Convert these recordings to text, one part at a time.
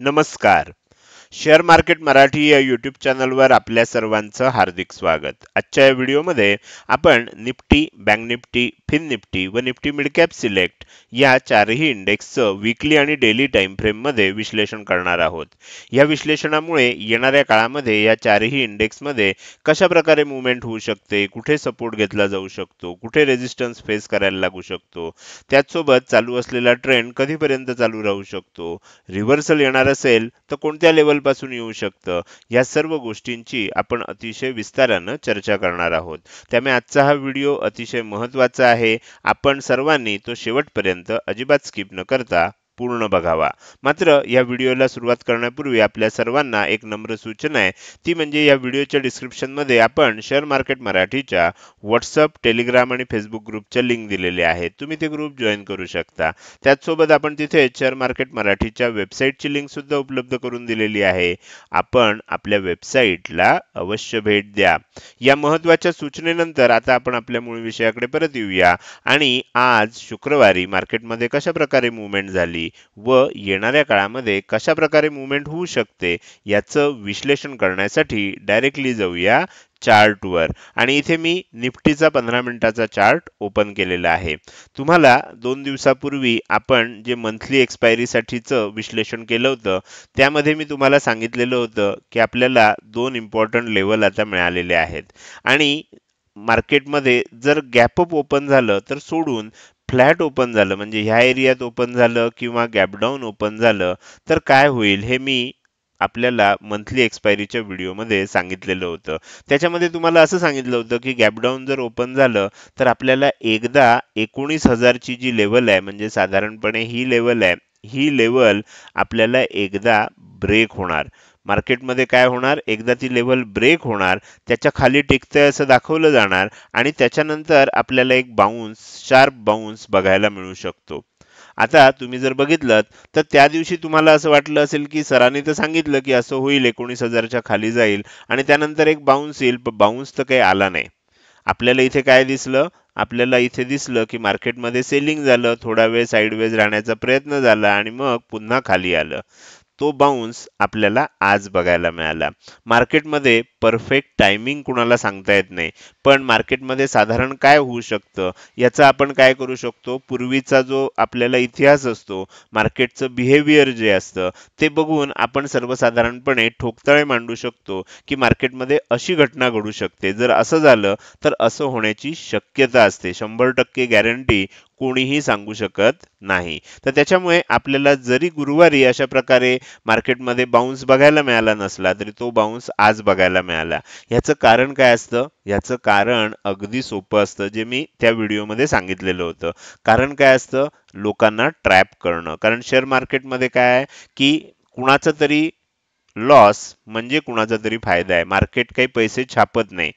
नमस्कार. Share market Marathi या YouTube चॅनलवर आपल्या सर्वांचं हार्दिक स्वागत. आजच्या या व्हिडिओमध्ये आपण Nifty, bank Nifty, Fin Nifty व निफ्टी मिड कॅप सिलेक्ट या चारही इंडेक्सचं वीकली आणि डेली टाइम फ्रेममध्ये विश्लेषण करणार आहोत. या विश्लेषणामुळे येणाऱ्या काळामध्ये या चारही इंडेक्समध्ये कशा प्रकारे मूव्हमेंट होऊ शकते, कुठे सपोर्ट घेतला जाऊ शकतो, कुठे रेझिस्टन्स फेस करायला लागू शकतो, त्याचसोबत चालू असलेला ट्रेंड कधीपर्यंत चालू राहू शकतो, रिव्हर्सल येणार असेल तर कोणत्या लेवल पासून येऊ शकतं, या सर्व गोष्टींची आपण अतिशय विस्तारानं चर्चा करणार आहोत. त्यामुळे आजचा हा व्हिडिओ अतिशय महत्त्वाचा आहे. आपण सर्वांनी तो शेवटपर्यंत अजिबात स्किप न करता पूर्ण बघावा. मात्र या व्हिडिओला सुरुवात करण्यापूर्वी आपल्या सर्वांना एक नम्र सूचना आहे, ती म्हणजे या व्हिडिओच्या डिस्क्रिप्शनमध्ये आपण शेअर मार्केट मराठीच्या व्हॉट्सअप, टेलिग्राम आणि फेसबुक ग्रुपच्या लिंक दिलेल्या आहेत. तुम्ही ते ग्रुप जॉईन करू शकता. त्याचसोबत आपण तिथे शेअर मार्केट मराठीच्या वेबसाईटची लिंक सुद्धा उपलब्ध करून दिलेली आहे. आपण आपल्या वेबसाईटला अवश्य भेट द्या. या महत्त्वाच्या सूचनेनंतर आता आपण आपल्या मूळ विषयाकडे परत येऊया आणि आज शुक्रवारी मार्केटमध्ये कशा प्रकारे मूव्हमेंट झाली व येणाऱ्या काळामध्ये कशा प्रकारे मूव्हमेंट होऊ शकते याचं विश्लेषण करण्यासाठी डायरेक्टली जाऊया चार्टवर. आणि इथे मी निफ्टीचा 15 मिनिटाचा चार्ट ओपन केलेला आहे. तुम्हाला 2 दिवसापूर्वी आपण जे मंथली एक्सपायरीसाठीचं विश्लेषण केलं होतं त्यामध्ये मी तुम्हाला सांगितलेलं होतं की आपल्याला 2 इम्पॉर्टंट लेवल आता मिळालेले आहेत आणि मार्केटमध्ये जर गॅपअप ओपन झालं तर सोडून फ्लॅट ओपन झालं, म्हणजे ह्या एरियात ओपन झालं किंवा गॅप डाऊन ओपन झालं तर काय होईल हे मी आपल्याला मंथली एक्सपायरीच्या व्हिडिओमध्ये सांगितलेलं होतं. त्याच्यामध्ये तुम्हाला असं सांगितलं होतं की गॅप डाऊन जर ओपन झालं तर आपल्याला एकदा 19,000 ची जी लेवल आहे, म्हणजे साधारणपणे ही लेवल आहे, ही लेवल आपल्याला एकदा ब्रेक होणार. मार्केटमध्ये काय होणार, एकदा ती लेवल ब्रेक होणार, त्याच्या खाली टिकतंय असं दाखवलं जाणार आणि त्याच्यानंतर आपल्याला एक बाउन्स, शार्प बाउन्स बघायला मिळू शकतो. आता तुम्ही जर बघितलं तर त्या दिवशी तुम्हाला असं वाटलं असेल की सरांनी तर सांगितलं की असं होईल, 19,000च्या खाली जाईल आणि त्यानंतर एक बाउन्स येईल, पण बाउन्स तर काही आला नाही. आपल्याला इथे काय दिसलं, आपल्याला इथे दिसलं की मार्केटमध्ये सेलिंग झालं, थोडा वेळ साईडवेज राहण्याचा प्रयत्न झाला आणि मग पुन्हा खाली आलं. तो बाउन्स आपल्याला आज बघायला मिळाला. मार्केटमध्ये परफेक्ट टायमिंग कुणाला सांगता येत नाही, पण मार्केटमध्ये साधारण काय होऊ शकतं याचा आपण काय करू शकतो, पूर्वीचा जो आपल्याला इतिहास असतो, मार्केटचं बिहेवियर जे असतं ते बघून आपण सर्वसाधारणपणे ठोकताळे मांडू शकतो की मार्केटमध्ये अशी घटना घडू शकते. जर असं झालं तर असं होण्याची शक्यता असते. 100% गॅरंटी कोणीही सांगू शकत नाही. तर त्याच्यामुळे आपल्याला जरी गुरुवारी अशा प्रकारे मार्केटमध्ये बाउन्स बघायला मिळाला नसला तरी तो बाउन्स आज बघायला मिळाला. ह्याचं कारण काय असतं, ह्याचं कारण अगदी सोपं असतं, जे मी त्या व्हिडिओमध्ये सांगितलेलं होतं. कारण काय असतं, लोकांना ट्रॅप करणं. कारण शेअर मार्केटमध्ये काय आहे की कुणाचं तरी लॉस म्हणजे कुणाचा तरी फायदा आहे. मार्केट काही पैसे छापत नाही.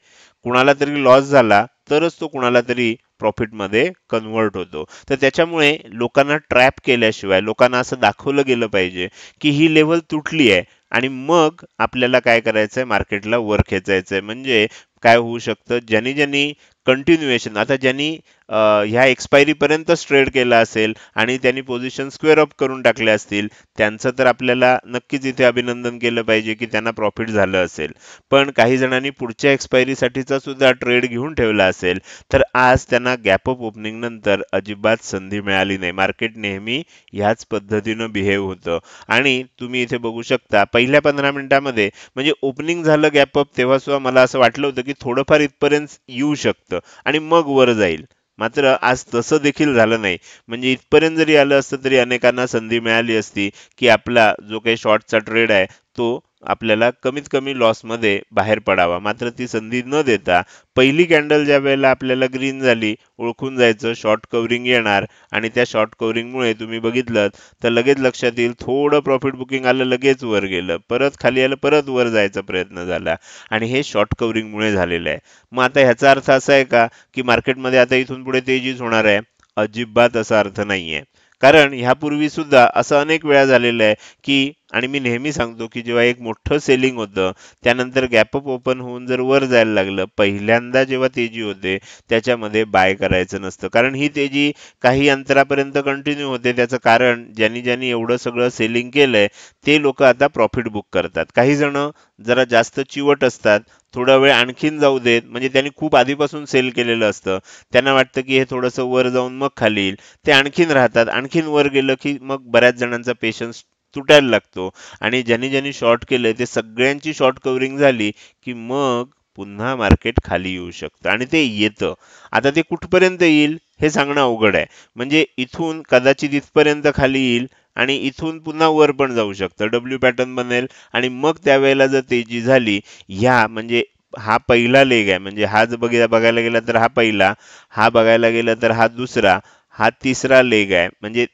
कुणाला तरी लॉस झाला तरच तो कुणाला तरी प्रॉफिटमध्ये कन्व्हर्ट होतो. तर त्याच्यामुळे लोकांना ट्रॅप केल्याशिवाय, लोकांना असं दाखवलं गेलं पाहिजे की ही लेवल तुटली आहे आणि मग आपल्याला काय करायचंय, मार्केटला वर खेचायचंय. म्हणजे काय होऊ शकतं, ज्यांनी ज्यांनी कंटिन्युएशन, आता ज्यांनी ह्या एक्सपायरी पर्यंत ट्रेड केला असेल आणि त्यांनी पोझिशन स्क्वेअर अप करून टाकले असतील, त्यांचं तर आपल्याला नक्कीच इथे अभिनंदन केलं पाहिजे की त्यांना प्रॉफिट झालं असेल. पण काही जणांनी पुढच्या एक्सपायरीसाठीचा सुद्धा ट्रेड घेऊन ठेवला असेल तर आज त्यांना गॅप अप ओपनिंग नंतर अजिबात संधी मिळाली नाही. मार्केट नेहमी ह्याच पद्धतीनं बिहेव होतं आणि तुम्ही इथे बघू शकता पहिल्या 15 मिनिटामध्ये, म्हणजे ओपनिंग झालं गॅप अप तेव्हा सुद्धा मला असं वाटलं होतं की थोडंफार इथपर्यंत येऊ शकतं आणि मग वर जाईल. मात्र आज तसं देखील झालं नाही. म्हणजे इथपर्यंत जरी आलं असतं तरी अनेकांना संधी मिळाली असती की आपला जो काही शॉर्टचा ट्रेड आहे तो आपल्याला कमीत कमी लॉसमध्ये बाहेर पडावा. मात्र ती संधी न देता पहिली कॅन्डल ज्या वेळेला आपल्याला ग्रीन झाली, ओळखून जायचं शॉर्ट कव्हरिंग येणार आणि त्या शॉर्ट कव्हरिंगमुळे तुम्ही बघितलं तर लगेच लक्षात येईल, थोडं प्रॉफिट बुकिंग आलं, लगेच वर गेलं, परत खाली आलं, परत वर जायचा प्रयत्न झाला आणि हे शॉर्ट कव्हरिंगमुळे झालेलं आहे. मग आता ह्याचा अर्थ असा आहे का की मार्केटमध्ये आता इथून पुढे तेजीच होणार आहे? अजिबात असा अर्थ नाहीये. कारण ह्यापूर्वी सुद्धा असं अनेक वेळा झालेलं आहे की आणि मी नेहमी सांगतो की जेव्हा एक मोठं सेलिंग होतं त्यानंतर गॅप अप ओपन होऊन जर वर जायला लागलं, पहिल्यांदा जेव्हा तेजी होते त्याच्यामध्ये बाय करायचं नसतं, कारण ही तेजी काही अंतरापर्यंत कंटिन्यू होते. त्याचं कारण ज्यांनी ज्यांनी एवढं सगळं सेलिंग केलंय ते लोक आता प्रॉफिट बुक करतात. काही जण जरा जास्त चिवट असतात, थोडा वेळ आणखीन जाऊ देत, म्हणजे त्यांनी खूप आधीपासून सेल केलेलं असतं, त्यांना वाटतं की हे थोडंसं वर जाऊन मग खाली येईल, ते आणखीन राहतात. आणखीन वर गेलं की मग बऱ्याच जणांचा पेशन्स तुटायला लागतो आणि ज्यांनी ज्यांनी शॉर्ट केलंय ते सगळ्यांची शॉर्ट कव्हरिंग झाली की मग पुन्हा मार्केट खाली येऊ शकतं आणि ते येतं. आता ते कुठपर्यंत येईल हे सांगणं अवघड आहे. म्हणजे इथून कदाचित इथपर्यंत खाली येईल आणि इथून पुन्हा वर पण जाऊ शकतं, डब्ल्यू पॅटर्न बनेल आणि मग त्यावेळेला जर तेजी झाली, ह्या म्हणजे हा पहिला लेग आहे, म्हणजे हा जर बघायला गेला तर हा पहिला, हा बघायला गेला तर हा दुसरा, हा तिसरा लेग आहे. म्हणजे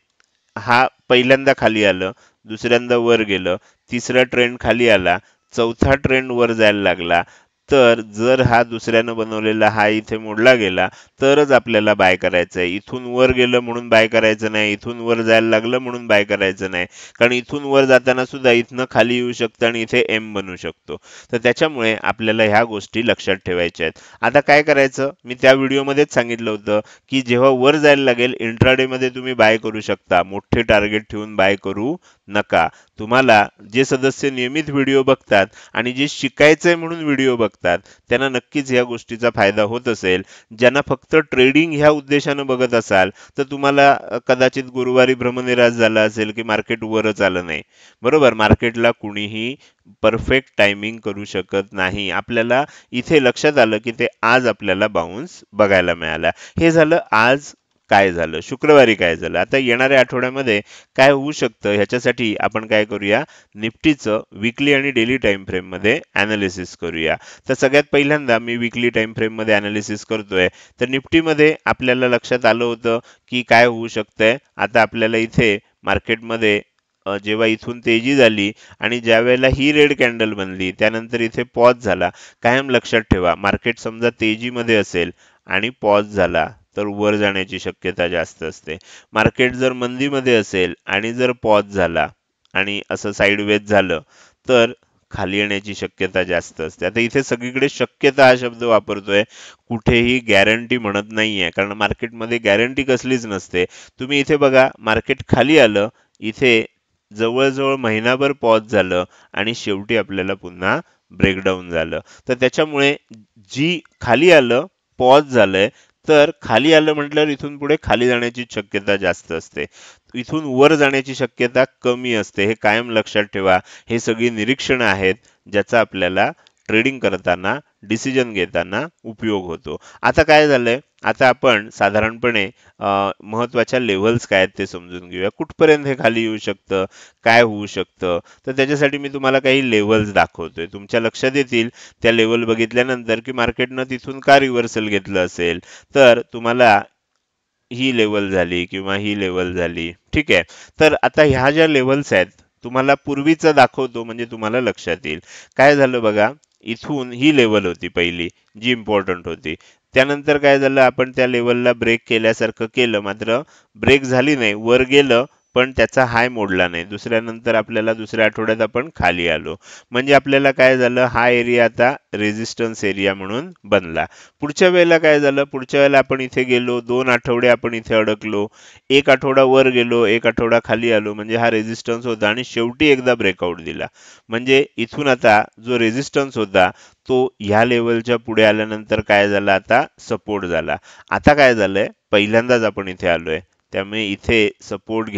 हा पहिल्यांदा खाली आलं, दुसऱ्यांदा वर गेलं, तिसरा ट्रेंड खाली आला, चौथा ट्रेंड वर जायला लागला. तर जर हा दुसऱ्यानं बनवलेला हा इथे मोडला गेला तरच आपल्याला बाय करायचं आहे. इथून वर गेलं म्हणून बाय करायचं नाही, इथून वर जायला लागलं म्हणून बाय करायचं नाही, कारण इथून वर जाताना सुद्धा इथनं खाली येऊ शकतं आणि इथे एम बनू शकतो. तर त्याच्यामुळे आपल्याला ह्या गोष्टी लक्षात ठेवायच्या आहेत. आता काय करायचं, मी त्या व्हिडिओमध्येच सांगितलं होतं की जेव्हा वर जायला लागेल इंट्राडे मध्ये तुम्ही बाय करू शकता, मोठे टार्गेट ठेवून बाय करू नका. तुम्हाला जे सदस्य नियमित व्हिडिओ बघतात आणि जे शिकायचंय म्हणून व्हिडिओ बघतात त्यांना नक्कीच या गोष्टीचा फायदा होत असेल. ज्यांना फक्त ट्रेडिंग ह्या उद्देशानं बघत असाल तर तुम्हाला कदाचित गुरुवारी भ्रमनिरास झाला असेल की मार्केट वरच आलं नाही. बरोबर, मार्केटला कुणीही परफेक्ट टायमिंग करू शकत नाही. आपल्याला इथे लक्षात आलं की ते आज आपल्याला बाउन्स बघायला मिळाला. हे झालं आज काय झालं, शुक्रवारी काय झालं. आता येणाऱ्या आठवड्यामध्ये काय होऊ शकतं ह्याच्यासाठी आपण काय करूया, निफ्टीचं विकली आणि डेली टाइम फ्रेम मध्ये अनालिसिस करूया. तर सगळ्यात पहिल्यांदा मी विकली टाइम फ्रेम मध्ये अनालिसिस करतोय. तर निफ्टीमध्ये आपल्याला लक्षात आलं होतं की काय होऊ शकतंय. आता आपल्याला इथे मार्केटमध्ये जेव्हा इथून तेजी झाली आणि ज्या वेळेला ही रेड कॅन्डल बनली त्यानंतर इथे पॉज झाला. कायम लक्षात ठेवा, मार्केट समजा तेजीमध्ये असेल आणि पॉज झाला तर वर जाण्याची शक्यता जास्त असते. मार्केट जर मंदीमध्ये असेल आणि जर पॉज झाला आणि असं साईडवेज झालं तर खाली येण्याची शक्यता जास्त असते. आता इथे सगळीकडे शक्यता हा शब्द वापरतोय, कुठेही गॅरंटी म्हणत नाहीये, कारण मार्केटमध्ये गॅरंटी कसलीच नसते. तुम्ही इथे बघा, मार्केट खाली आलं, इथे जवळजवळ महिनाभर पॉज झालं आणि शेवटी आपल्याला पुन्हा ब्रेकडाऊन झालं. तर त्याच्यामुळे जी खाली आलं, पॉज झालंय, तर खाली आलं म्हटल्यावर इथून पुढे खाली जाण्याची शक्यता जास्त असते, इथून वर जाण्याची शक्यता कमी असते. हे कायम लक्षात ठेवा. हे सगळी निरीक्षणं आहेत ज्याचा आपल्याला ट्रेडिंग करताना, डिसिजन घेताना उपयोग होतो. आता काय झालंय, आता आपण साधारणपणे महत्वाच्या लेव्हल्स काय आहेत ते समजून घेऊया. कुठपर्यंत हे खाली येऊ शकतं, काय होऊ शकतं. तर त्याच्यासाठी मी तुम्हाला काही लेव्हल्स दाखवतोय, तुमच्या लक्षात येतील त्या लेव्हल बघितल्यानंतर की मार्केटनं तिथून का रिव्हर्सल घेतलं असेल. तर तुम्हाला ही लेवल झाली किंवा ही लेवल झाली, ठीक आहे. तर आता ह्या ज्या लेवल्स आहेत तुम्हाला पूर्वीचं दाखवतो म्हणजे तुम्हाला लक्षात येईल. काय झालं बघा, इथून ही लेवल होती पहिली जी इम्पॉर्टंट होती. त्यानंतर काय झालं, आपण त्या लेवलला ब्रेक केल्यासारखं केलं, मात्र ब्रेक झाली नाही, वर गेलं पण त्याचा हाय मोडला नाही. दुसऱ्यानंतर आपल्याला दुसऱ्या आठवड्यात आपण खाली आलो, म्हणजे आपल्याला काय झालं, हा एरिया आता रेझिस्टन्स एरिया म्हणून बनला. पुढच्या वेळेला काय झालं, पुढच्या वेळेला आपण इथे गेलो, 2 आठवडे आपण इथे अडकलो, 1 आठवडा वर गेलो, 1 आठवडा खाली आलो, म्हणजे हा रेझिस्टन्स होता आणि शेवटी एकदा ब्रेकआउट दिला. म्हणजे इथून आता जो रेझिस्टन्स होता तो ह्या लेवलच्या पुढे आल्यानंतर काय झाला, आता सपोर्ट झाला. आता काय झालंय, पहिल्यांदाच आपण इथे आलोय, त्यामुळे इथे सपोर्ट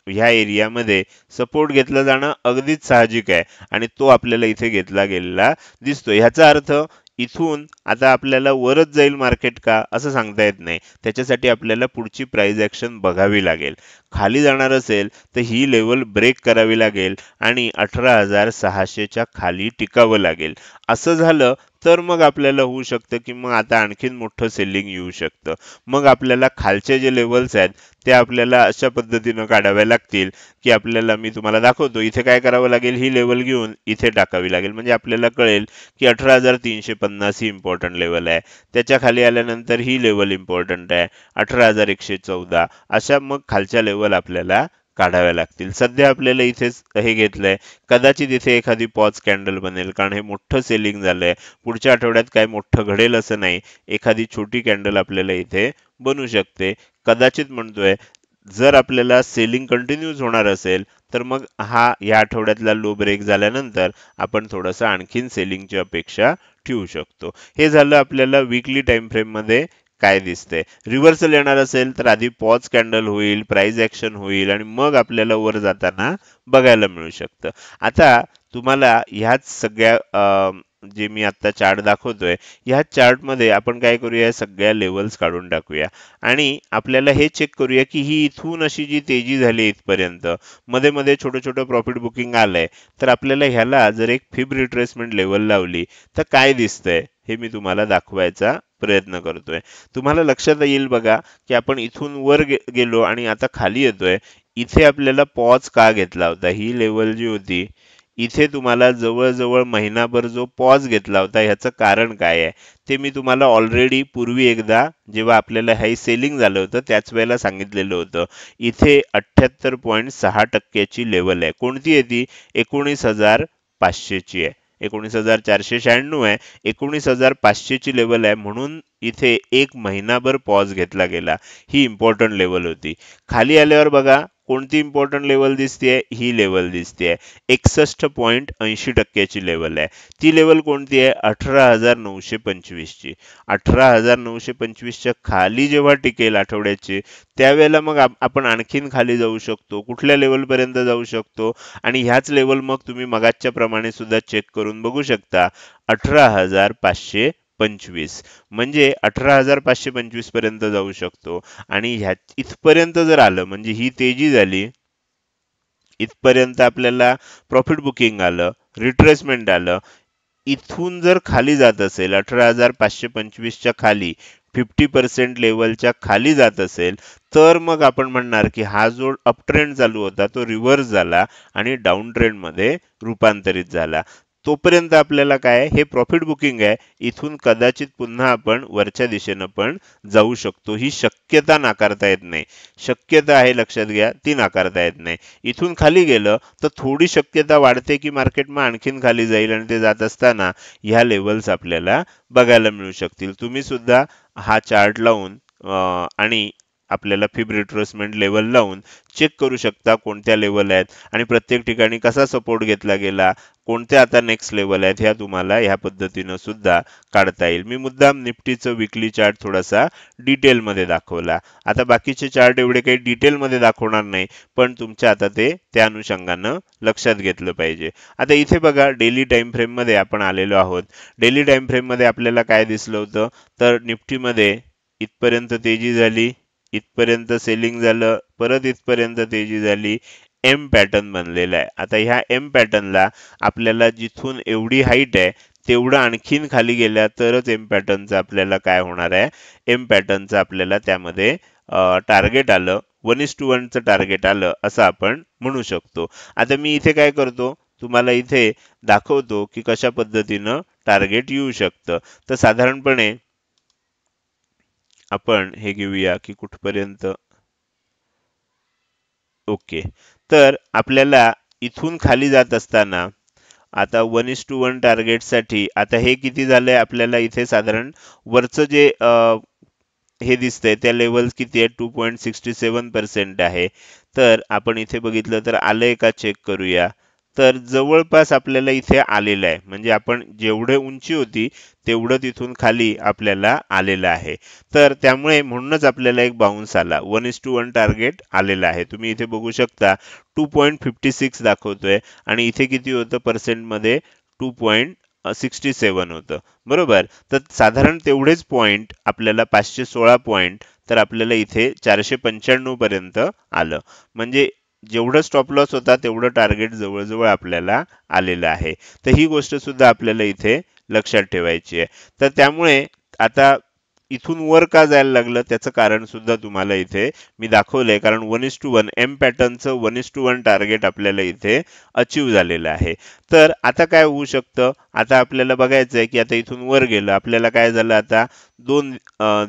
ह्या एरियामध्ये सपोर्ट घेतलं जाणं अगदीच साहजिक आहे आणि तो आपल्याला इथे घेतला गेलेला दिसतो. ह्याचा अर्थ इथून आता आपल्याला वरच जाईल मार्केट का असं सांगता येत नाही. त्याच्यासाठी आपल्याला पुढची प्राइस ऍक्शन बघावी लागेल. खाली जाणार असेल तर ही लेवल ब्रेक करावी लागेल आणि 18,600च्या खाली टिकावं लागेल. असं झालं तर मग आपल्याला होऊ शकतं की मग आता आणखीन मोठं सेलिंग येऊ शकतं. मग आपल्याला खालचे जे लेवल्स आहेत ते आपल्याला अशा पद्धतीनं काढाव्या लागतील की आपल्याला, मी तुम्हाला दाखवतो, इथे काय करावं लागेल, ही लेवल घेऊन इथे टाकावी लागेल. म्हणजे आपल्याला कळेल की 18,350 ही इम्पॉर्टंट लेवल आहे, त्याच्या खाली आल्यानंतर ही लेवल इम्पॉर्टंट आहे 18,114. अशा मग खालच्या लेवल आपल्याला काढाव्या लागतील. सध्या आपल्याला इथेच हे घेतलंय, कदाचित इथे एखादी पॉज कॅन्डल बनेल कारण हे मोठं सेलिंग झालंय. पुढच्या आठवड्यात काय मोठं घडेल असं नाही, एखादी छोटी कॅन्डल आपल्याला इथे बनू शकते. कदाचित म्हणतोय, जर आपल्याला सेलिंग कंटिन्यूज होणार असेल तर मग हा या आठवड्यातला लो ब्रेक झाल्यानंतर आपण थोडंसं आणखीन सेलिंगची अपेक्षा ठेवू शकतो. हे झालं आपल्याला वीकली टाइम फ्रेम मध्ये काय दिसतंय. रिव्हर्सल येणार असेल तर आधी पॉज कॅन्डल होईल, प्राइस ऍक्शन होईल आणि मग आपल्याला वर जाताना बघायला मिळू शकतं. आता तुम्हाला ह्याच सगळ्या जे मी आता चार्ट दाखवतोय, ह्या चार्ट मध्ये आपण काय करूया, सगळ्या लेवल्स काढून टाकूया आणि आपल्याला हे चेक करूया की ही इथून अशी जी तेजी झाली इथपर्यंत, मध्ये मध्ये छोटं छोटं प्रॉफिट बुकिंग आलंय, तर आपल्याला ह्याला जर एक फिब रिट्रेसमेंट लेवल लावली तर काय दिसतंय हे मी तुम्हाला दाखवायचा प्रयत्न करतोय. तुम्हाला लक्षात येईल बघा की आपण इथून वर गेलो आणि आता खाली येतोय. इथे आपल्याला पॉज का घेतला होता, ही लेवल जी होती इथे तुम्हाला जवळजवळ महिनाभर जो पॉज घेतला होता ह्याचं कारण काय आहे ते मी तुम्हाला ऑलरेडी पूर्वी एकदा जेव्हा आपल्याला हे सेलिंग झालं होतं त्याच वेळेला सांगितलेलं होतं. इथे 78.6% लेवल आहे. कोणती आहे ती? 19,500 ची आहे. 19,496 आहे, 19,500 ची लेवल आहे, म्हणून इथे एक महिनाभर पॉज घेतला गेला. ही इम्पॉर्टंट लेवल होती. खाली आल्यावर बघा कोणती इम्पॉर्टंट लेवल दिसतेय, ही लेवल दिसतेय. 61.80% ची लेवल आहे. ती लेवल कोणती आहे? 18,925 ची. 18,925 च्या खाली जेव्हा टिकेल आठवड्याची, त्यावेळेला मग आपण आणखीन खाली जाऊ शकतो. कुठल्या लेवल पर्यंत जाऊ शकतो? आणि ह्याच लेवल मग तुम्ही मगाच्या प्रमाणे सुद्धा चेक करून बघू शकता. 18,525 म्हणजे 18,525 पर्यंत जाऊ शकतो. आणि ह्या इथपर्यंत जर आलं म्हणजे ही तेजी झाली, इथपर्यंत आपल्याला प्रॉफिट बुकिंग आलं, रिट्रेसमेंट आलं. इथून जर खाली जात असेल 18,525 च्या खाली, 50% लेवलच्या खाली जात असेल, तर मग आपण म्हणणार की हा जो अप ट्रेंड चालू होता तो रिव्हर्स झाला आणि डाऊन ट्रेंड मध्ये रूपांतरित झाला. तोपर्यंत आपल्याला काय, हे प्रॉफिट बुकिंग आहे. इथून कदाचित पुन्हा आपण वरच्या दिशेनं पण जाऊ शकतो. ही शक्यता नाकारता येत नाही. शक्यता आहे, लक्षात घ्या, ती नाकारता येत नाही. इथून खाली गेलं तर थोडी शक्यता वाढते की मार्केट मग आणखीन खाली जाईल आणि ते जात असताना ह्या लेवल्स आपल्याला बघायला मिळू शकतील. तुम्ही सुद्धा हा चार्ट लावून आणि आपल्याला फिब रिट्रेसमेंट लेवल लावून चेक करू शकता कोणत्या लेवल आहेत आणि प्रत्येक ठिकाणी कसा सपोर्ट घेतला गेला, कोणत्या आता नेक्स्ट लेवल आहेत, ह्या तुम्हाला ह्या पद्धतीनं सुद्धा काढता येईल. मी मुद्दाम निफ्टीचं वीकली चार्ट थोडासा डिटेलमध्ये दाखवला. आता बाकीचे चार्ट एवढे काही डिटेलमध्ये दाखवणार नाही, पण तुमच्या आता ते त्या अनुषंगानं लक्षात घेतलं पाहिजे. आता इथे बघा डेली टाइम फ्रेम मध्ये आपण आलेलो आहोत. डेली टाइम फ्रेम मध्ये आपल्याला काय दिसलं होतं, तर निफ्टीमध्ये इथपर्यंत तेजी झाली, इथपर्यंत सेलिंग झालं, परत इथपर्यंत तेजी झाली, एम पॅटर्न बनलेला आहे. आता ह्या एम पॅटर्नला आपल्याला जिथून एवढी हाईट आहे तेवढं आणखीन खाली गेल्या तरच एम पॅटर्नचं आपल्याला काय होणार आहे, एम पॅटर्नचं आपल्याला त्यामध्ये टार्गेट आलं, 1:1 चं टार्गेट आलं असं आपण म्हणू शकतो. आता मी इथे काय करतो, तुम्हाला इथे दाखवतो की कशा पद्धतीनं टार्गेट येऊ शकतं. तर साधारणपणे आपण हे घेऊया की कुठपर्यंत, ओके. तर आपल्याला इथून खाली जात असताना आता 1:1 टार्गेटसाठी आता हे किती झालंय, आपल्याला इथे साधारण वरचं जे हे दिसतंय त्या लेवल किती आहे, 2.67% आहे. तर आपण इथे बघितलं तर आलंय का चेक करूया. तर जवळपास आपल्याला इथे आलेलं आहे, म्हणजे आपण जेवढे उंची होती तेवढं तिथून खाली आपल्याला आलेलं आहे. तर त्यामुळे म्हणूनच आपल्याला एक बाउन्स आला, 1:1 टार्गेट आलेला आहे. तुम्ही इथे बघू शकता 2.56 दाखवतोय आणि इथे किती होतं पर्सेंट मध्ये, 2.67 होतं, बरोबर. तर साधारण तेवढेच पॉइंट आपल्याला 516 पॉइंट, तर आपल्याला इथे 495 पर्यंत आलं. म्हणजे जेवढं स्टॉप लॉस होता तेवढं टार्गेट जवळजवळ आपल्याला आलेलं आहे. तर ही गोष्ट सुद्धा आपल्याला इथे लक्षात ठेवायची आहे. तर त्यामुळे आता इथून वर का जायला लागलं त्याचं कारण सुद्धा तुम्हाला इथे मी दाखवलंय, कारण 1:1 एम पॅटर्नचं 1:1 टार्गेट आपल्याला इथे अचीव झालेलं आहे. तर आता काय होऊ शकतं, आता आपल्याला बघायचं आहे की आता इथून वर गेलं, आपल्याला काय झालं, आता दोन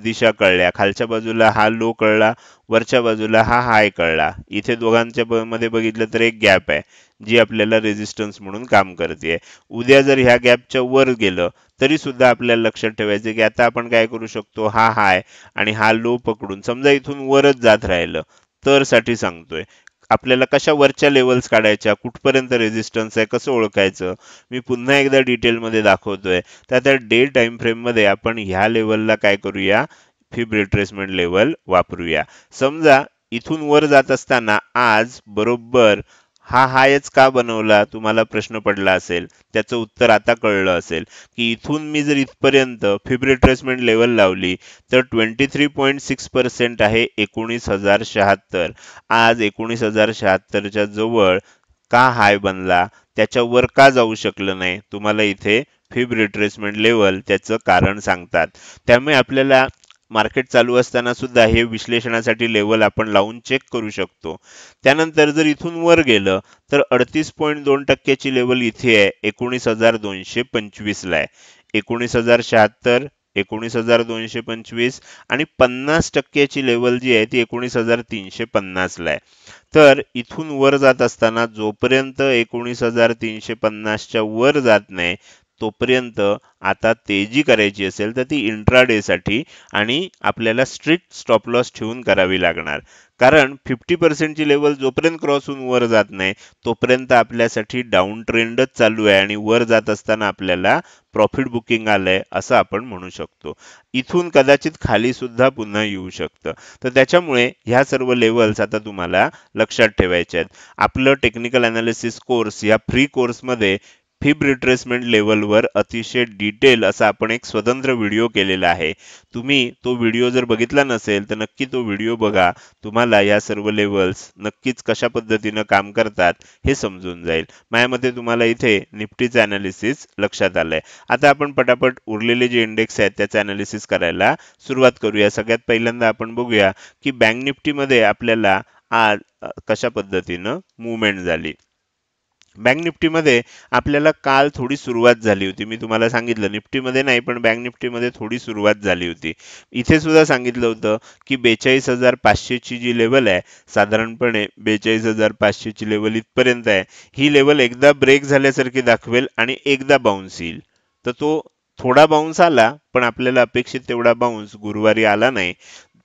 दिशा कळल्या, खालच्या बाजूला हा लो कळला, वरच्या बाजूला हा हाय कळला. इथे दोघांच्या मध्ये बघितलं तर एक गॅप आहे जी आपल्याला रेजिस्टन्स म्हणून काम करते. उद्या जर ह्या गॅपच्या वर गेलं तरी सुद्धा आपल्याला लक्षात ठेवायचं की आता आपण काय करू शकतो, हा हाय आणि हा लो पकडून समजा इथून वरच जात राहिलं तर साठी सांगतोय आपल्याला कशा वरच्या लेवल्स काढायच्या, कुठपर्यंत रेजिस्टन्स आहे, कसं ओळखायचं, मी पुन्हा एकदा डिटेलमध्ये दाखवतोय. तर त्या डे टाइम फ्रेम मध्ये आपण ह्या लेवलला काय करूया, फिब रिट्रेसमेंट लेवल वापरूया. समजा इथून वर जात असताना आज बरोबर हा हायच का बनवला, तुम्हाला प्रश्न पडला असेल. त्याचं उत्तर आता कळलं असेल की इथून मी जर इथपर्यंत फिब रिट्रेसमेंट लेवल लावली तर 23.6% आहे 19,076. आज 19,076च्या जवळ का हाय बनला, त्याच्यावर का जाऊ शकलं नाही, तुम्हाला इथे फिब रिट्रेसमेंट लेवल त्याचं कारण सांगतात. त्यामुळे आपल्याला मार्केट चालू असताना सुद्धा हे विश्लेषणासाठी लेवल आपण लावून चेक करू शकतो. त्यानंतर जर इथून वर गेलं तर 38.2%ची लेवल इथे आहे 19,225 ला आहे. 19,076, 19,225 आणि 50%ची लेवल जी आहे ती 19,350 ला आहे. तर इथून वर जात असताना जोपर्यंत 19,350च्या वर जात नाही तोपर्यंत आता तेजी करायची असेल तर ती इंट्राडे साठी आणि आपल्याला स्ट्रिक्ट स्टॉप लॉस ठेवून करावी लागणार. कारण 50% ची लेवल जोपर्यंत क्रॉस होऊन वर जात नाही तोपर्यंत आपल्यासाठी डाऊन ट्रेंडच चालू आहे आणि वर जात असताना आपल्याला प्रॉफिट बुकिंग आलंय असं आपण म्हणू शकतो. इथून कदाचित खाली सुद्धा पुन्हा येऊ शकतं. तर त्याच्यामुळे ह्या सर्व लेवल्स आता तुम्हाला लक्षात ठेवायचे आहेत. आपलं टेक्निकल अनालिसिस कोर्स या फ्री कोर्समध्ये फिब रिट्रेसमेंट लेवलवर अतिशय डिटेल असा आपण एक स्वतंत्र व्हिडिओ केलेला आहे. तुम्ही तो व्हिडिओ जर बघितला नसेल तर नक्की तो व्हिडिओ बघा. तुम्हाला या सर्व लेवल्स नक्कीच कशा पद्धतीनं काम करतात हे समजून जाईल. माझ्या मते तुम्हाला इथे निफ्टीचं अनालिसिस लक्षात आलंय. आता आपण पटापट उरलेले जे इंडेक्स आहेत त्याचं अनालिसिस करायला सुरुवात करूया. सगळ्यात पहिल्यांदा आपण बघूया की बँक निफ्टीमध्ये आपल्याला आज कशा पद्धतीनं मुवमेंट झाली. बँक निफ्टीमध्ये आपल्याला काल थोडी सुरुवात झाली होती. मी तुम्हाला सांगितलं निफ्टीमध्ये नाही पण बँक निफ्टीमध्ये थोडी सुरुवात झाली होती. इथे सुद्धा सांगितलं होतं की 42,500 ची जी लेवल आहे, साधारणपणे 42,500 ची लेवल इथपर्यंत आहे. ही लेवल एकदा ब्रेक झाल्यासारखी दाखवेल आणि एकदा बाउन्स येईल. तर तो थोडा बाउन्स आला पण आपल्याला अपेक्षित तेवढा बाउन्स गुरुवारी आला नाही.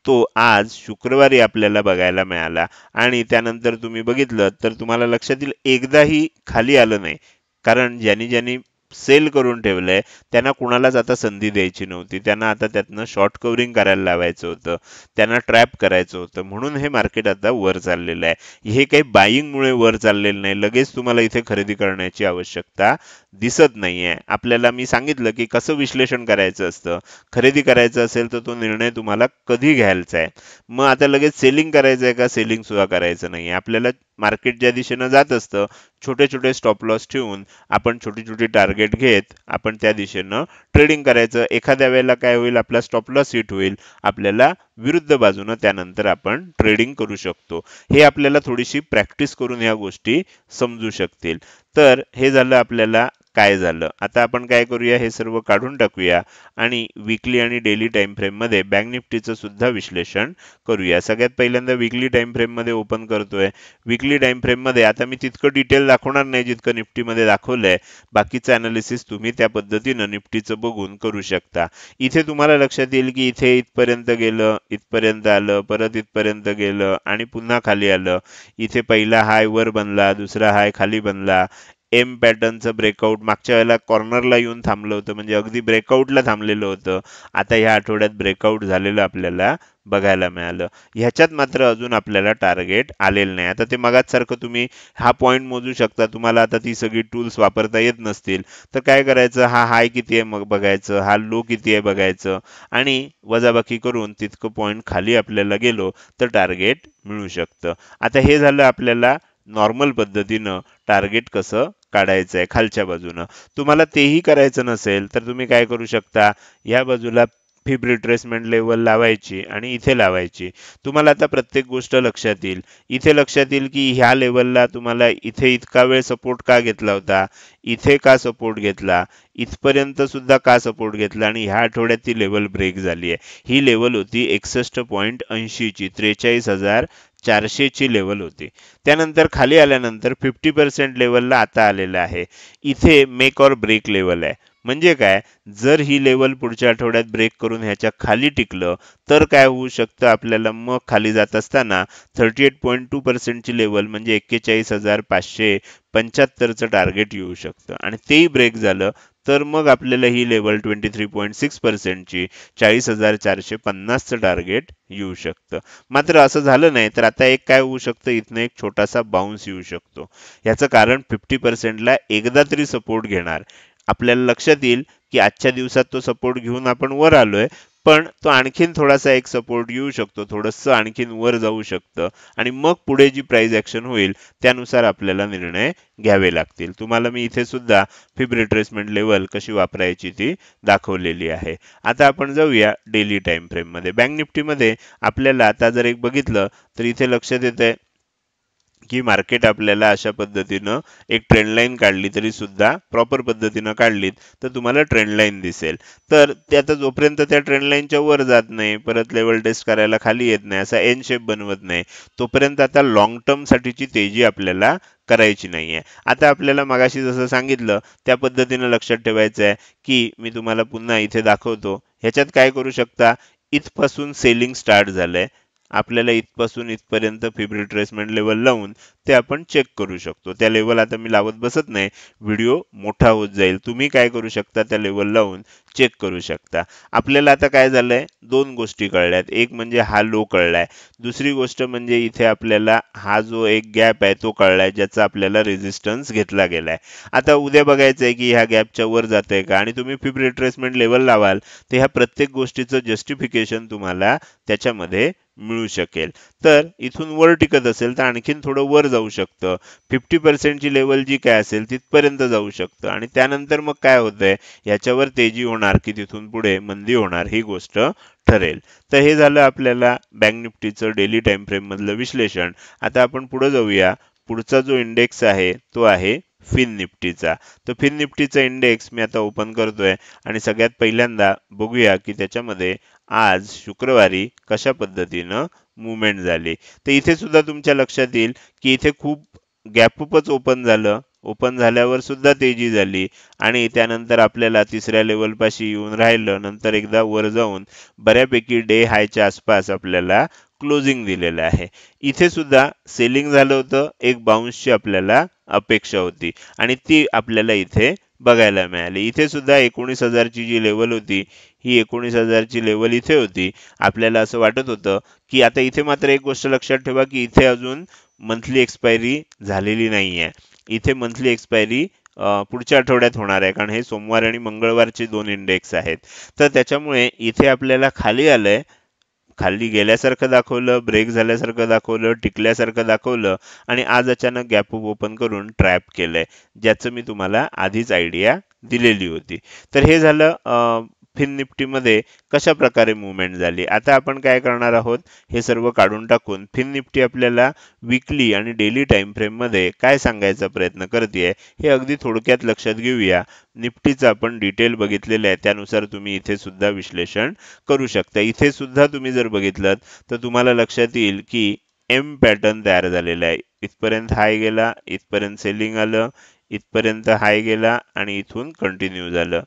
तो आज शुक्रवारी आपल्याला बघायला मिळाला आणि त्यानंतर तुम्ही बघितलं तर तुम्हाला लक्षात येईल एकदाही खाली आलं नाही. कारण ज्यांनी ज्यांनी सेल करून ठेवलंय त्यांना कुणालाच आता संधी द्यायची नव्हती. त्यांना आता त्यातनं शॉर्ट कव्हरिंग करायला लावायचं होतं, त्यांना ट्रॅप करायचं होतं. म्हणून हे मार्केट आता वर चाललेलं आहे. हे काही बाईंगमुळे वर चाललेलं नाही. लगेच तुम्हाला इथे खरेदी करण्याची आवश्यकता दिसत नाहीये. आपल्याला मी सांगितलं की कसं विश्लेषण करायचं असतं. खरेदी करायचं असेल तर तो निर्णय तुम्हाला कधी घ्यायचा आहे. मग आता लगेच सेलिंग करायचं आहे का, सेलिंग सुद्धा करायचं नाहीये. आपल्याला मार्केट ज्या दिशेनं जात असतं छोटे छोटे स्टॉप लॉस ठेवून आपण छोटी छोटी टार्गेट घेत आपण त्या दिशेनं ट्रेडिंग करायचं. एखाद्या वेळेला काय होईल, आपला स्टॉप लॉस हिट होईल, आपल्याला विरुद्ध बाजूनं त्यानंतर आपण ट्रेडिंग करू शकतो. हे आपल्याला थोडीशी प्रॅक्टिस करून ह्या गोष्टी समजू शकतील. तर हे झालं आपल्याला काय झालं. आता आपण काय करूया, हे सर्व काढून टाकूया आणि वीकली आणि डेली टाइम फ्रेम मध्ये बँक निफ्टीचं सुद्धा विश्लेषण करूया. सगळ्यात पहिल्यांदा वीकली टाइम फ्रेम मध्ये ओपन करतोय. वीकली टाइम फ्रेम मध्ये आता मी तितकं डिटेल दाखवणार नाही जितकं निफ्टीमध्ये दाखवलंय. बाकीचं अनालिसिस तुम्ही त्या पद्धतीनं निफ्टीचं बघून करू शकता. इथे तुम्हाला लक्षात येईल की इथे इथपर्यंत गेलं, इथपर्यंत आलं, परत इथपर्यंत गेलं आणि पुन्हा खाली आलं. इथे पहिला हाय वर बनला, दुसरा हाय खाली बनला. एम पॅटर्नचं ब्रेकआउट मागच्या वेळेला कॉर्नरला येऊन थांबलं होतं, म्हणजे अगदी ब्रेकआउटला थांबलेलं होतं. आता ह्या आठवड्यात ब्रेकआउट झालेलं आपल्याला बघायला मिळालं. ह्याच्यात मात्र अजून आपल्याला टार्गेट आलेलं नाही. आता ते मगाच सारखं तुम्ही हा पॉइंट मोजू शकता. तुम्हाला आता ती सगळी टूल्स वापरता येत नसतील तर काय करायचं, हा हाय किती आहे मग बघायचं, हा लो किती आहे बघायचं आणि वजाबाकी करून तितकं पॉइंट खाली आपल्याला गेलो तर टार्गेट मिळू शकतं. आता हे झालं आपल्याला नॉर्मल पद्धतीनं टार्गेट कसं काढायचं आहे खालच्या बाजूनं. तुम्हाला तेही करायचं नसेल तर तुम्ही काय करू शकता, या बाजूला फिब रिट्रेसमेंट लेवल लावायची आणि इथे लावायची. तुम्हाला आता प्रत्येक गोष्ट लक्षात येईल. इथे लक्षात येईल की ह्या लेवलला तुम्हाला इथे इतका वेळ सपोर्ट का घेतला होता, इथे का सपोर्ट घेतला, इथपर्यंत सुद्धा का सपोर्ट घेतला आणि ह्या आठवड्यात ती लेवल ब्रेक झाली आहे. ही लेवल होती 61.80 ची, 43,400 ची लेवल होती. त्यानंतर खाली आल्यानंतर 50% लेवलला आता आलेलं आहे. इथे मेक ऑर ब्रेक लेवल आहे. म्हणजे काय, जर ही लेवल पुढच्या आठवड्यात ब्रेक करून ह्याच्या खाली टिकलं तर काय होऊ शकतं, आपल्याला मग खाली जात असताना 38.2% ची लेवल म्हणजे 41,575 चं टार्गेट येऊ शकतं आणि तेही ब्रेक झालं तर मग आपल्याला ही लेवल 23.6% ची 40,450 चं टार्गेट येऊ शकतं. मात्र असं झालं नाही तर आता एक काय होऊ शकतं, इथनं एक छोटासा बाउन्स येऊ शकतो. याचं कारण 50% ला एकदा तरी सपोर्ट घेणार. आपल्याला लक्षात येईल की आजच्या दिवसात तो सपोर्ट घेऊन आपण वर आलोय, पण तो आणखीन थोडासा एक सपोर्ट येऊ शकतो, थोडंसं आणखीन वर जाऊ शकतं आणि मग पुढे जी प्राइस ऍक्शन होईल त्यानुसार आपल्याला निर्णय घ्यावे लागतील. तुम्हाला मी इथे सुद्धा फिब रिट्रेसमेंट लेवल कशी वापरायची ती दाखवलेली आहे. आता आपण जाऊया डेली टाइम फ्रेम मध्ये. बँक निफ्टीमध्ये आपल्याला आता जर एक बघितलं तर इथे लक्षात येतंय की मार्केट आपल्याला अशा पद्धतीनं एक ट्रेंड लाईन काढली तरी सुद्धा प्रॉपर पद्धतीनं काढलीत तर तुम्हाला ट्रेंड लाईन दिसेल. तर ते आता जोपर्यंत त्या ट्रेंड लाईनच्या वर जात नाही, परत लेवल टेस्ट करायला खाली येत नाही, असा एन शेप बनवत नाही, तोपर्यंत आता लॉंग टर्म साठीची तेजी आपल्याला करायची नाहीये. आता आपल्याला मगाशी जसं सांगितलं त्या पद्धतीनं लक्षात ठेवायचं आहे की मी तुम्हाला पुन्हा इथे दाखवतो. ह्याच्यात काय करू शकता, इथपासून सेलिंग स्टार्ट झालंय, आपल्याला इथपासून इथपर्यंत फिब रिट्रेसमेंट लेवल लावून ते आपण चेक करू शकतो. त्या लेवल आता मी लावत बसत नाही, व्हिडिओ मोठा होत जाईल. तुम्ही काय करू शकता, त्या लेवल लावून चेक करू शकता. आपल्याला आता काय झालंय, दोन गोष्टी कळल्यात. एक म्हणजे हा लो कळलाय, दुसरी गोष्ट म्हणजे इथे आपल्याला हा जो एक गॅप आहे तो कळलाय, ज्याचा आपल्याला रेझिस्टन्स घेतला गेलाय. आता उद्या बघायचं आहे की ह्या गॅपच्या वर जातंय का, आणि तुम्ही फिब रिट्रेसमेंट लेवल लावाल तर ह्या प्रत्येक गोष्टीचं जस्टिफिकेशन तुम्हाला त्याच्यामध्ये मिळू शकेल. तर इथून वर टिकत असेल तर आणखीन थोडं वर जाऊ शकतं, 50% ची लेवल जी काय असेल तिथपर्यंत जाऊ शकतं आणि त्यानंतर मग काय होतंय, याच्यावर तेजी होणार की तिथून पुढे मंदी होणार ही गोष्ट ठरेल. तर हे झालं आपल्याला बँक निफ्टीचं डेली टाइम फ्रेम मधलं विश्लेषण. आता आपण पुढे जाऊया. पुढचा जो इंडेक्स आहे तो आहे फिन निफ्टीचा. तर फिन निफ्टीचा इंडेक्स मी आता ओपन करतोय आणि सगळ्यात पहिल्यांदा बघूया की त्याच्यामध्ये आज शुक्रवारी कशा पद्धतीनं मुवमेंट झाली. तर इथे सुद्धा तुमच्या लक्षात येईल की इथे खूप गॅपअपच ओपन झालं. ओपन झाल्यावर सुद्धा तेजी झाली आणि त्यानंतर आपल्याला तिसऱ्या लेवल पाशी येऊन राहिलं, नंतर एकदा वर जाऊन बऱ्यापैकी डे हायच्या आसपास आपल्याला क्लोजिंग दिलेलं आहे. इथे सुद्धा सेलिंग झालं होतं, एक बाउन्सची आपल्याला अपेक्षा होती आणि ती आपल्याला इथे बघायला मिळाली. इथे सुद्धा 19,000 ची जी लेवल होती, ही 19,000 ची लेवल इथे होती. आपल्याला असं वाटत होतं की आता इथे मात्र एक गोष्ट लक्षात ठेवा की इथे अजून मंथली एक्सपायरी झालेली नाहीये. इथे मंथली एक्सपायरी पुढच्या आठवड्यात होणार आहे, कारण हे सोमवार आणि मंगळवारचे दोन इंडेक्स आहेत. तर त्याच्यामुळे इथे आपल्याला खाली आलंय, खाली गेल्यासारखं दाखवलं, ब्रेक झाल्यासारखं दाखवलं, टिकल्यासारखं दाखवलं आणि आज अचानक गॅप ओपन करून ट्रॅप केलंय, ज्याचं मी तुम्हाला आधीच आयडिया दिलेली होती. तर हे झालं फिन निफ्टीमध्ये कशा प्रकारे मुवमेंट झाली. आता आपण काय करणार आहोत, हे सर्व काढून टाकून फिन निफ्टी आपल्याला विकली आणि डेली टाइम फ्रेम मध्ये काय सांगायचा प्रयत्न करतेय हे अगदी थोडक्यात लक्षात घेऊया. निफ्टीचं आपण डिटेल बघितलेलं आहे, त्यानुसार तुम्ही इथे सुद्धा विश्लेषण करू शकता. इथे सुद्धा तुम्ही जर बघितलं तर तुम्हाला लक्षात येईल की एम पॅटर्न तयार झालेला आहे. इथपर्यंत हाय गेला, इथपर्यंत सेलिंग आलं, इथपर्यंत हाय गेला आणि इथून कंटिन्यू झालं.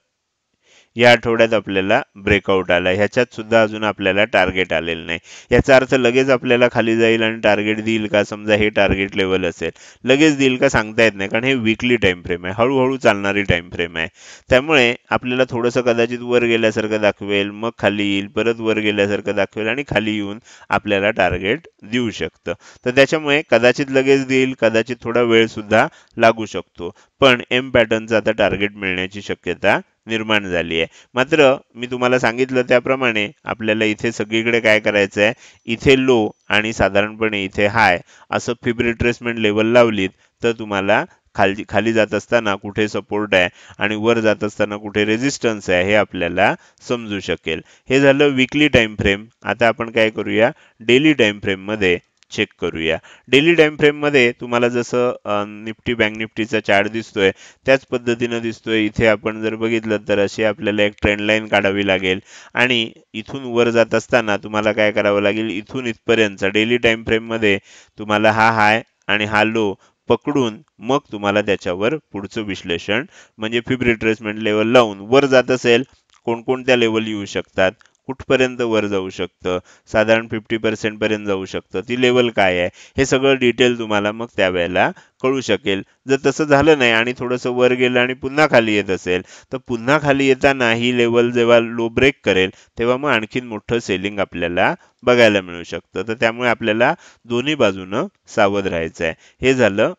या आठवड्यात आपल्याला ब्रेकआउट आला, ह्याच्यात सुद्धा अजून आपल्याला टार्गेट आलेलं नाही. याचा अर्थ लगेच आपल्याला खाली जाईल आणि टार्गेट देईल का, समजा हे टार्गेट लेवल असेल, लगेच देईल का सांगता येत नाही, कारण हे वीकली टाइम फ्रेम आहे, हळूहळू चालणारी टाइम फ्रेम आहे. त्यामुळे आपल्याला थोडंसं कदाचित वर गेल्यासारखं दाखवेल, मग खाली येईल, परत वर गेल्यासारखं दाखवेल आणि खाली येऊन आपल्याला टार्गेट देऊ शकतं. तर त्याच्यामुळे कदाचित लगेच देईल, कदाचित थोडा वेळ सुद्धा लागू शकतो, पण एम पॅटर्नचं आता टार्गेट मिळण्याची शक्यता निर्माण झाली आहे. मात्र मी तुम्हाला सांगितलं त्याप्रमाणे आपल्याला इथे सगळीकडे काय करायचं आहे, इथे लो आणि साधारणपणे इथे हाय असं फिब रिट्रेसमेंट लेवल लावलीत तर तुम्हाला खाली खाली जात असताना कुठे सपोर्ट आहे आणि वर जात असताना कुठे रेझिस्टन्स आहे हे आपल्याला समजू शकेल. हे झालं वीकली टाइम फ्रेम. आता आपण काय करूया, डेली टाइम फ्रेम मध्ये चेक करूया. डेली टाइम फ्रेम मध्ये तुम्हाला जसं निफ्टी बँक निफ्टीचा चार्ट दिसतोय त्याच पद्धतीनं दिसतोय. इथे आपण जर बघितलं तर अशी आपल्याला एक ट्रेंड लाईन काढावी लागेल आणि इथून वर जात असताना तुम्हाला काय करावं लागेल, इथून इथपर्यंत डेली टाइम फ्रेम मध्ये तुम्हाला हा हाय आणि हा लो पकडून मग तुम्हाला त्याच्यावर पुढचं विश्लेषण म्हणजे फिब रिट्रेसमेंट लेवल लावून वर जात असेल कोणकोणत्या लेवल येऊ शकतात, कुठपर्यंत वर जाऊ शकतं, साधारण 50% पर्यंत जाऊ शकतं, ती लेवल काय आहे, हे सगळं डिटेल तुम्हाला मग त्यावेळेला कळू शकेल. जर तसं झालं नाही आणि थोडंसं वर गेलं आणि पुन्हा खाली येत असेल तर पुन्हा खाली येताना ही लेवल जेव्हा लो ब्रेक करेल तेव्हा मग आणखीन मोठं सेलिंग आपल्याला बघायला मिळू शकतं. तर त्यामुळे आपल्याला दोन्ही बाजूनं सावध राहायचं आहे. हे झालं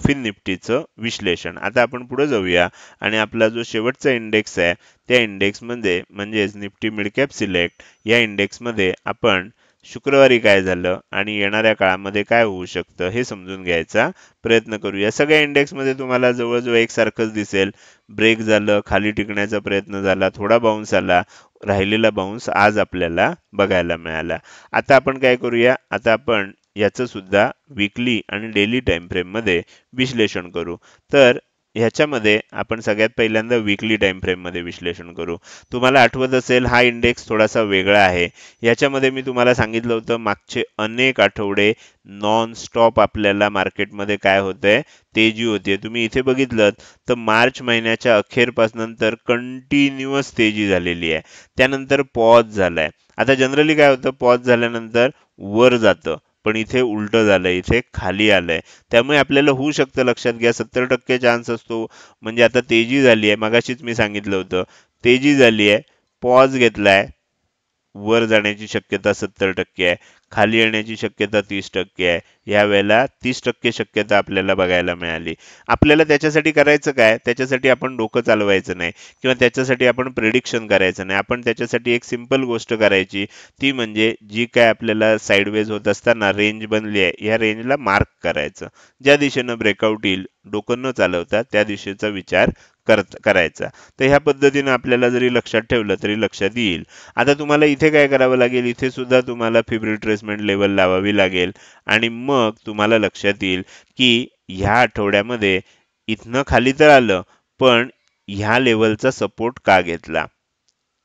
फिन निफ्टीचं विश्लेषण. आता आपण पुढे जाऊया आणि आपला जो शेवटचा इंडेक्स आहे त्या इंडेक्समध्ये म्हणजेच निफ्टी मिड कॅप सिलेक्ट या इंडेक्समध्ये आपण शुक्रवारी काय झालं आणि येणाऱ्या काळामध्ये काय होऊ शकतं हे समजून घ्यायचा प्रयत्न करूया. सगळ्या इंडेक्समध्ये तुम्हाला जवळजवळ एकसारखंच दिसेल. ब्रेक झालं, खाली टिकण्याचा प्रयत्न झाला, थोडा बाउन्स आला, राहिलेला बाउन्स आज आपल्याला बघायला मिळाला. आता आपण काय करूया, आता आपण याचं सुद्धा वीकली आणि डेली टाइम फ्रेम मध्ये विश्लेषण करू. तर ह्याच्यामध्ये आपण सगळ्यात पहिल्यांदा वीकली टाइम फ्रेम मध्ये विश्लेषण करू. तुम्हाला आठवत असेल हा इंडेक्स थोडासा वेगळा आहे. याच्यामध्ये मी तुम्हाला सांगितलं होतं मागचे अनेक आठवडे नॉन स्टॉप आपल्याला मार्केटमध्ये काय होतंय, तेजी होतीये. तुम्ही इथे बघितलं तर मार्च महिन्याच्या अखेरपासून तर कंटिन्युअस तेजी झालेली आहे. त्यानंतर पॉज झालाय. आता जनरली काय होतं, पॉज झाल्यानंतर वर जातं पण इथे उलटं झालंय, इथे खाली आलंय. त्यामुळे आपल्याला होऊ शकतं, लक्षात घ्या 70% चान्स असतो. म्हणजे आता तेजी झाली आहे, मगाशीच मी सांगितलं होतं तेजी झाली आहे, पॉज घेतलाय, वर जाण्याची शक्यता 70% आहे, खाली येण्याची शक्यता 30% आहे. यावेळेला 30% शक्यता आपल्याला बघायला मिळाली. आपल्याला त्याच्यासाठी करायचं काय, त्याच्यासाठी आपण डोकं चालवायचं नाही किंवा त्याच्यासाठी आपण प्रेडिक्शन करायचं नाही. आपण त्याच्यासाठी एक सिंपल गोष्ट करायची, ती म्हणजे जी काय आपल्याला साईडवेज होत असताना रेंज बनली आहे या रेंजला मार्क करायचं. ज्या दिशेनं ब्रेकआउट येईल डोकं न चालवता त्या दिशेचा विचार करायचा. तर ह्या पद्धतीनं आपल्याला जरी लक्षात ठेवलं तरी लक्षात येईल. आता तुम्हाला इथे काय करावं लागेल, इथे सुद्धा तुम्हाला फिब रिट्रेसमेंट लेवल लावावी लागेल आणि मग तुम्हाला लक्षात येईल की ह्या आठवड्यामध्ये इथनं खाली तर आलं पण ह्या लेवलचा सपोर्ट का घेतला.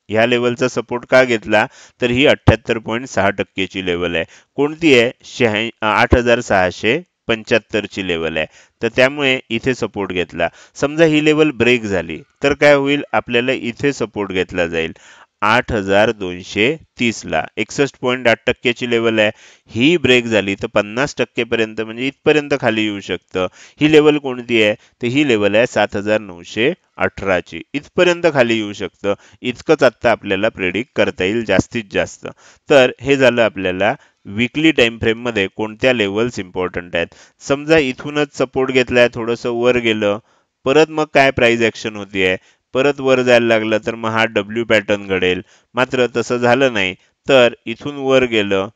ह्या लेवलचा सपोर्ट का घेतला तर ही 78.6% ची लेवल आहे. कोणती आहे, 8675 ची लेवल आहे. तर त्यामुळे इथे सपोर्ट घेतला. समजा ही लेवल ब्रेक झाली तर काय होईल, आपल्याला इथे सपोर्ट घेतला जाईल 8230 ला. 61.8% ची लेवल आहे. ही ब्रेक झाली तर 50% पर्यंत म्हणजे इथपर्यंत खाली येऊ शकतं. ही लेवल कोणती आहे, तर ही लेवल आहे 7918 ची. इथपर्यंत खाली येऊ शकतं. इतकंच आता आपल्याला प्रेडिक्ट करता येईल जास्तीत जास्त. तर हे झालं आपल्याला वीकली टाइम फ्रेम मध्ये कोणत्या लेवल्स इम्पॉर्टंट आहेत. समजा इथूनच सपोर्ट घेतलाय, थोडंसं वर गेलं, परत मग काय प्राइस ऍक्शन होतीये, परत वर जायला लागलं तर मग हा डब्ल्यू पॅटर्न घडेल. मात्र तसं झालं नाही तर इथून वर गेलं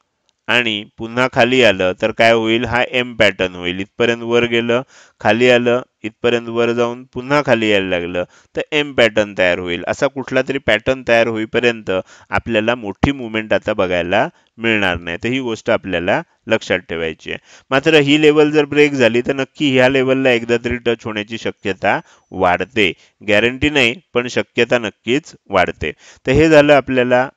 आणि पुन्हा खाली आलं तर काय होईल, हा एम पॅटर्न होईल. इथपर्यंत वर गेलं, खाली आलं, इथपर्यंत वर जाऊन पुन्हा खाली यायला लागलं तर एम पॅटर्न तयार होईल. असा कुठला तरी पॅटर्न तयार होईपर्यंत आपल्याला मोठी मुवमेंट आता बघायला मिळणार नाही. तर ही गोष्ट आपल्याला लक्षात ठेवायची आहे. मात्र ही लेवल जर ब्रेक झाली तर नक्की ह्या लेवलला एकदा तरी टच होण्याची शक्यता वाढते. गॅरंटी नाही पण शक्यता नक्कीच वाढते. तर हे झालं आपल्याला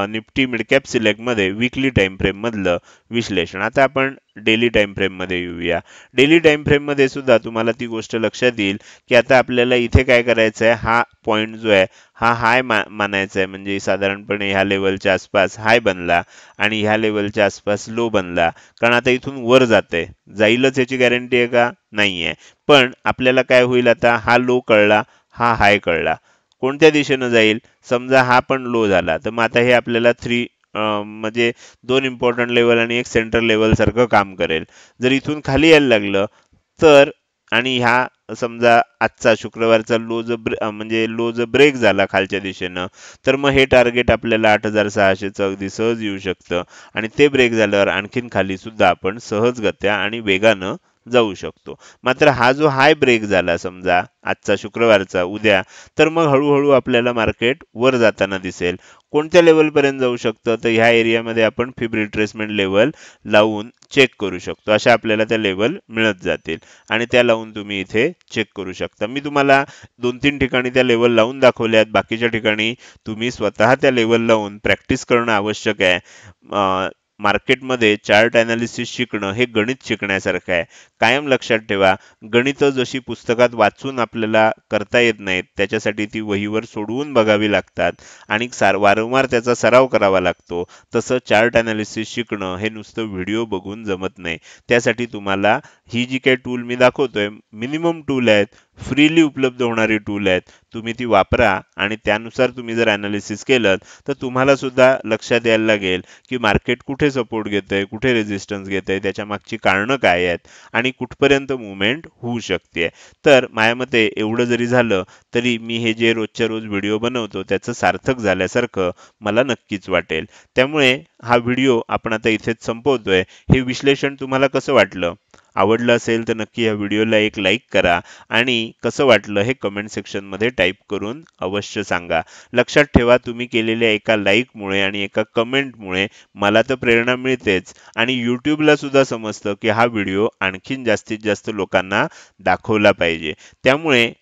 निफ्टी मिड कॅप सिलेक्ट मध्ये वीकली टाइम फ्रेम मधलं विश्लेषण. आता आपण डेली टाइम फ्रेम मध्ये येऊया. डेली टाइम फ्रेम मध्ये सुद्धा तुम्हाला ती गोष्ट लक्षात येईल की आता आपल्याला इथे काय करायचं आहे, हा पॉइंट जो आहे हा हाय मानायचा आहे. म्हणजे साधारणपणे ह्या लेवलच्या आसपास हाय बनला आणि ह्या लेवलच्या आसपास लो बनला. कारण आता इथून वर जाते, जाईलच याची गॅरंटी आहे का, नाहीये. पण आपल्याला काय होईल, आता हा लो कळला, हा हाय कळला, कोणत्या दिशेनं जाईल. समजा हा पण लो झाला तर मग आता हे आपल्याला म्हणजे दोन इम्पॉर्टंट लेवल आणि एक सेंटर लेवल सारखं काम करेल. जर इथून खाली यायला लागलं तर आणि ह्या समजा आजचा शुक्रवारचा म्हणजे लो जर ब्रेक झाला खालच्या दिशेनं तर मग हे टार्गेट आपल्याला 8600चं अगदी सहज येऊ शकतं आणि ते ब्रेक झाल्यावर आणखीन खाली सुद्धा आपण सहजगत्या आणि वेगानं जाऊ शकतो. मात्र हा जो हाय ब्रेक झाला समजा आजचा शुक्रवारचा उद्या, तर मग हळूहळू आपल्याला मार्केट वर जाताना दिसेल. कोणत्या लेवलपर्यंत जाऊ शकतं, तर ह्या एरियामध्ये आपण फिब रिट्रेसमेंट लेवल लावून चेक करू शकतो. अशा आपल्याला त्या लेवल मिळत जातील आणि त्या लावून तुम्ही इथे चेक करू शकता. मी तुम्हाला 2-3 ठिकाणी त्या लेवल लावून दाखवल्यात. बाकीच्या ठिकाणी तुम्ही स्वतः त्या लेवल लावून प्रॅक्टिस करणं आवश्यक आहे. मार्केटमध्ये चार्ट अनालिसिस शिकणं हे गणित शिकण्यासारखं आहे. कायम लक्षात ठेवा, गणितं जशी पुस्तकात वाचून आपल्याला करता येत नाहीत, त्याच्यासाठी ती वहीवर सोडवून बघावी लागतात आणि वारंवार त्याचा सराव करावा लागतो. तसं चार्ट अनालिसिस शिकणं हे नुसतं व्हिडिओ बघून जमत नाही. त्यासाठी तुम्हाला ही जी काही टूल मी दाखवतोय, मिनिमम टूल आहेत, फ्रीली उपलब्ध होणारी टूल आहेत. तुम्ही ती वापरा आणि त्यानुसार तुम्ही जर अनालिसिस केलं तर तुम्हाला सुद्धा लक्षात यायला लागेल की मार्केट कुठे सपोर्ट घेतंय, कुठे रेजिस्टन्स घेतंय, त्याच्या मागची कारणं काय आहेत आणि कुठपर्यंत मुवमेंट होऊ शकते. तर माझ्या मते एवढं जरी झालं तरी मी हे जे रोजच्या रोज व्हिडिओ बनवतो त्याचं सार्थक झाल्यासारखं मला नक्कीच वाटेल. त्यामुळे हा व्हिडिओ आपण आता इथेच संपवतोय. हे विश्लेषण तुम्हाला कसं वाटलं? आवडलं असेल तर नक्की या व्हिडिओला एक लाईक करा आणि कसं वाटलं हे कमेंट सेक्शनमध्ये टाईप करून अवश्य सांगा. लक्षात ठेवा, तुम्ही केलेल्या एका लाईकमुळे आणि एका कमेंटमुळे मला तर प्रेरणा मिळतेच आणि YouTubeला सुद्धा समजतं की हा व्हिडिओ आणखीन जास्तीत जास्त लोकांना दाखवला पाहिजे. त्यामुळे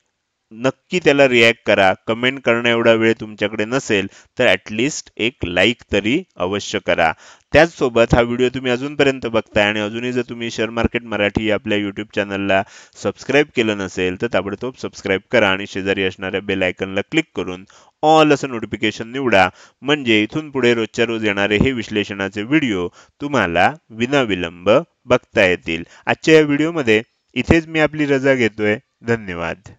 नक्की त्याला रिॲक्ट करा. कमेंट करणं एवढा वेळ तुमच्याकडे नसेल तर ॲटलिस्ट एक लाईक तरी अवश्य करा. त्याचसोबत हा व्हिडिओ तुम्ही अजूनपर्यंत बघताय आणि अजूनही जर तुम्ही शेअर मार्केट मराठी आपल्या यूट्यूब चॅनलला सबस्क्राईब केलं नसेल तर ताबडतोब सबस्क्राईब करा आणि शेजारी असणाऱ्या बेल आयकॉनला क्लिक करून ऑल असं नोटिफिकेशन निवडा. म्हणजे इथून पुढे रोजच्या रोज येणारे हे विश्लेषणाचे व्हिडिओ तुम्हाला विनाविलंब बघता येतील. आजच्या या व्हिडिओमध्ये इथेच मी आपली रजा घेतोय. धन्यवाद.